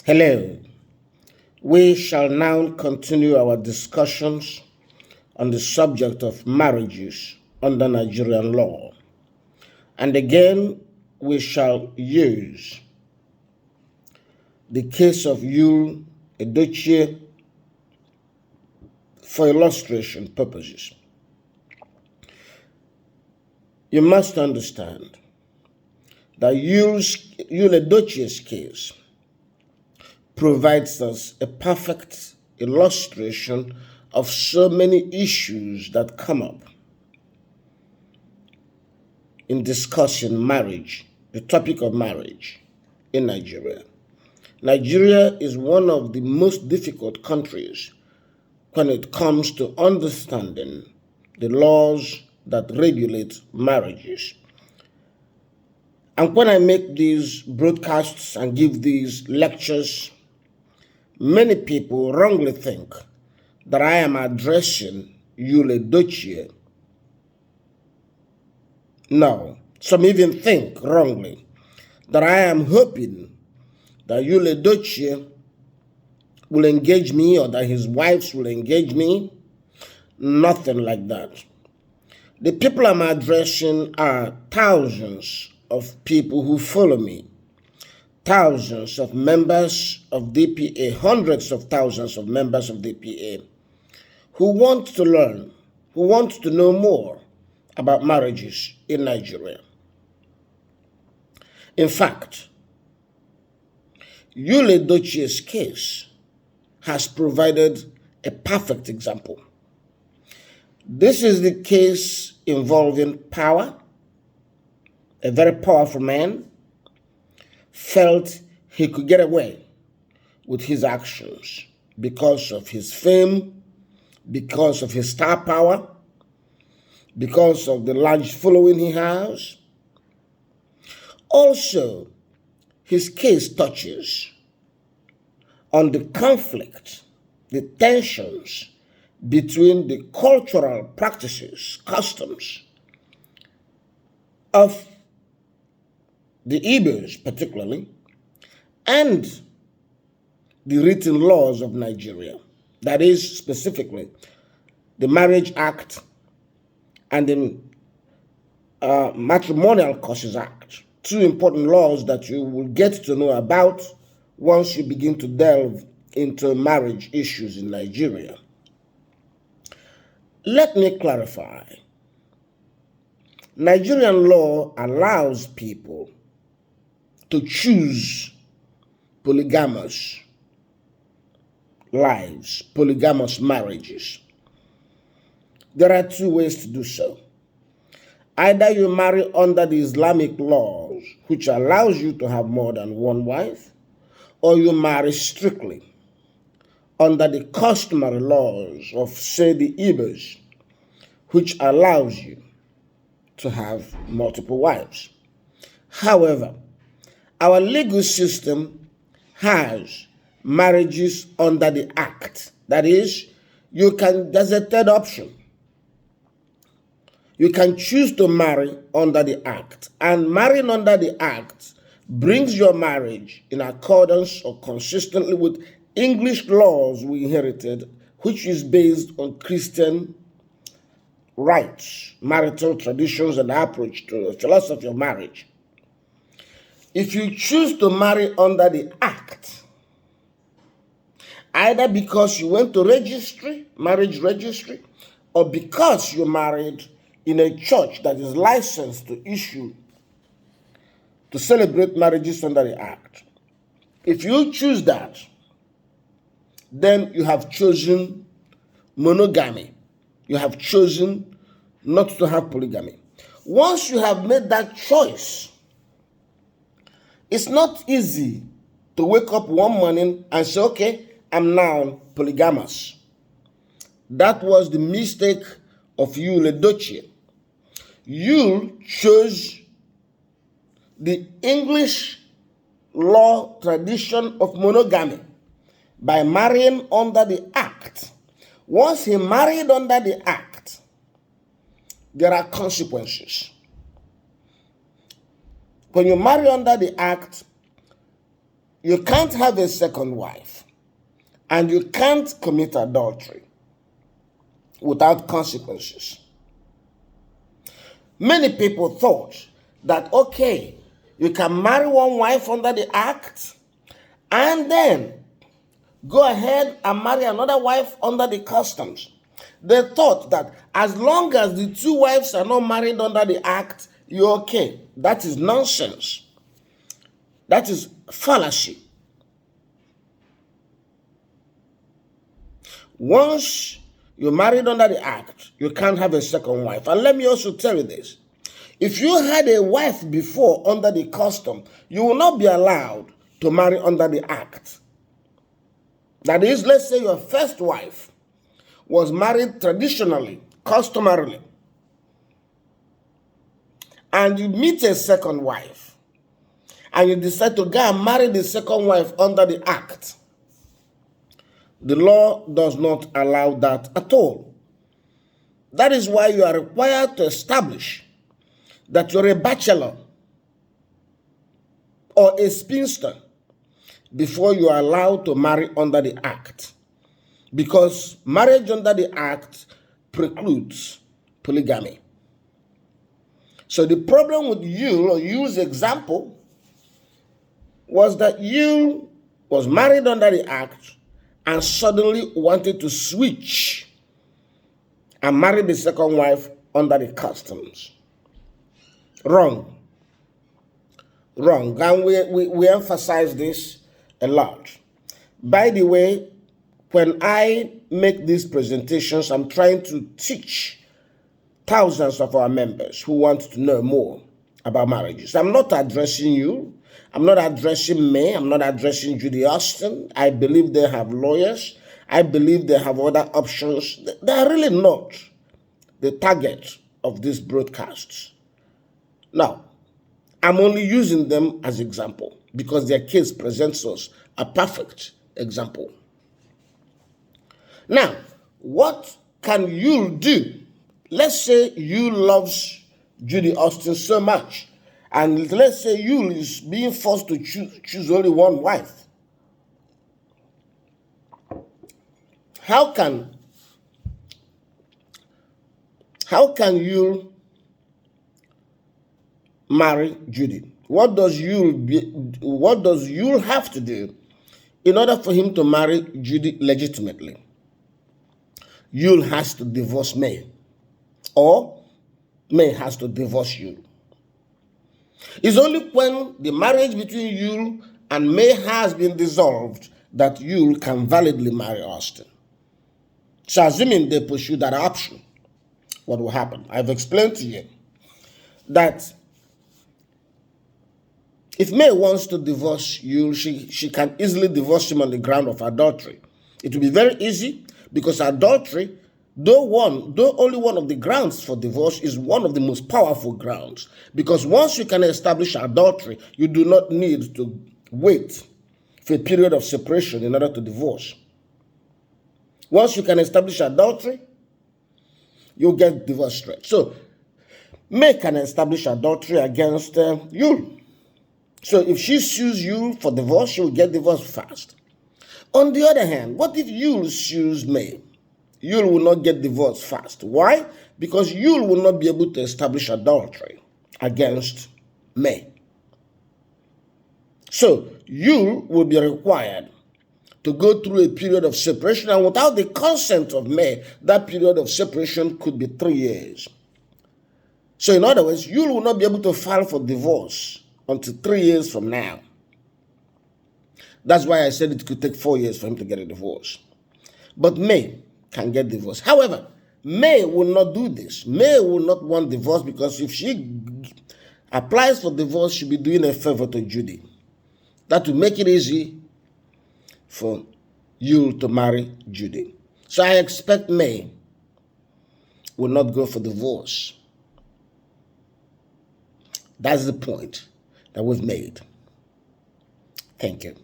Hello. We shall now continue our discussions on the subject of marriages under Nigerian law. And again, we shall use the case of Yul Edochie for illustration purposes. You must understand that Yul Edochie's case provides us a perfect illustration of so many issues that come up in discussing marriage, the topic of marriage in Nigeria. Nigeria is one of the most difficult countries when it comes to understanding the laws that regulate marriages. And when I make these broadcasts and give these lectures, many people wrongly think that I am addressing Yul Edochie. No, some even think wrongly that I am hoping that Yul Edochie will engage me or that his wives will engage me. Nothing like that. The people I'm addressing are thousands of people who follow me, thousands of members of DPA, hundreds of thousands of members of DPA who want to learn, who want to know more about marriages in Nigeria. In fact, Yul Edochie's case has provided a perfect example. This is the case involving power. A very powerful man felt he could get away with his actions because of his fame, because of his star power, because of the large following he has. Also, his case touches on the conflict, the tensions between the cultural practices, customs of the Igbos particularly, and the written laws of Nigeria. That is specifically the Marriage Act and the Matrimonial Causes Act. Two important laws that you will get to know about once you begin to delve into marriage issues in Nigeria. Let me clarify. Nigerian law allows people to choose polygamous lives, polygamous marriages. There are two ways to do so. Either you marry under the Islamic laws, which allows you to have more than one wife, or you marry strictly under the customary laws of, say, the Igbos, which allows you to have multiple wives. However, our legal system has marriages under the Act. That is, there's a third option. You can choose to marry under the Act, and marrying under the Act brings your marriage in accordance or consistently with English laws we inherited, which is based on Christian rights, marital traditions, and approach to the philosophy of marriage. If you choose to marry under the Act, either because you went to marriage registry, or because you married in a church that is licensed to celebrate marriages under the Act, if you choose that, then you have chosen monogamy. You have chosen not to have polygamy. Once you have made that choice, it's not easy to wake up one morning and say, okay, I'm now polygamous. That was the mistake of Yul Edochie. Yul chose the English law tradition of monogamy by marrying under the Act. Once he married under the Act, there are consequences. When you marry under the Act, you can't have a second wife, and you can't commit adultery without consequences. Many people thought that, okay, you can marry one wife under the act and then go ahead and marry another wife under the customs. They thought that as long as the two wives are not married under the act, you're okay. That is nonsense. That is fallacy. Once you're married under the act, you can't have a second wife. And let me also tell you this. If you had a wife before under the custom, you will not be allowed to marry under the act. That is, let's say your first wife was married traditionally, customarily, and you meet a second wife, and you decide to go and marry the second wife under the act. The law does not allow that at all. That is why you are required to establish that you're a bachelor or a spinster before you are allowed to marry under the act. Because marriage under the act precludes polygamy. So the problem with Yul, or Yul's example, was that Yul was married under the act and suddenly wanted to switch and marry the second wife under the customs. Wrong. And we emphasize this a lot. By the way, when I make these presentations, I'm trying to teach thousands of our members who want to know more about marriages. I'm not addressing you. I'm not addressing me. I'm not addressing Judy Austin. I believe they have lawyers. I believe they have other options. They are really not the target of these broadcasts. Now, I'm only using them as example because their case presents us a perfect example. Now, what can Yul do? Let's say Yul loves Judy Austin so much, and let's say Yul is being forced to choose only one wife. How can Yul marry Judy? What does Yul have to do in order for him to marry Judy legitimately? Yul has to divorce May, or May has to divorce Yul. It's only when the marriage between Yul and May has been dissolved that Yul can validly marry Austin. So assuming they pursue that option, what will happen? I've explained to you that if May wants to divorce Yul, she can easily divorce him on the ground of adultery. It will be very easy because adultery, though only one of the grounds for divorce, is one of the most powerful grounds. Because once you can establish adultery, you do not need to wait for a period of separation in order to divorce. Once you can establish adultery, you'll get divorced straight. So, May can establish adultery against Yul. So if she sues Yul for divorce, she'll get divorced fast. On the other hand, what if Yul sues May? Yul will not get divorced fast. Why? Because Yul will not be able to establish adultery against May. So Yul will be required to go through a period of separation, and without the consent of May, that period of separation could be 3 years. So in other words, Yul will not be able to file for divorce until 3 years from now. That's why I said it could take 4 years for him to get a divorce. But May can get divorced. However, May will not do this. May will not want divorce because if she applies for divorce, she'll be doing a favor to Judy. That will make it easy for Yul to marry Judy. So I expect May will not go for divorce. That's the point that we've made. Thank you.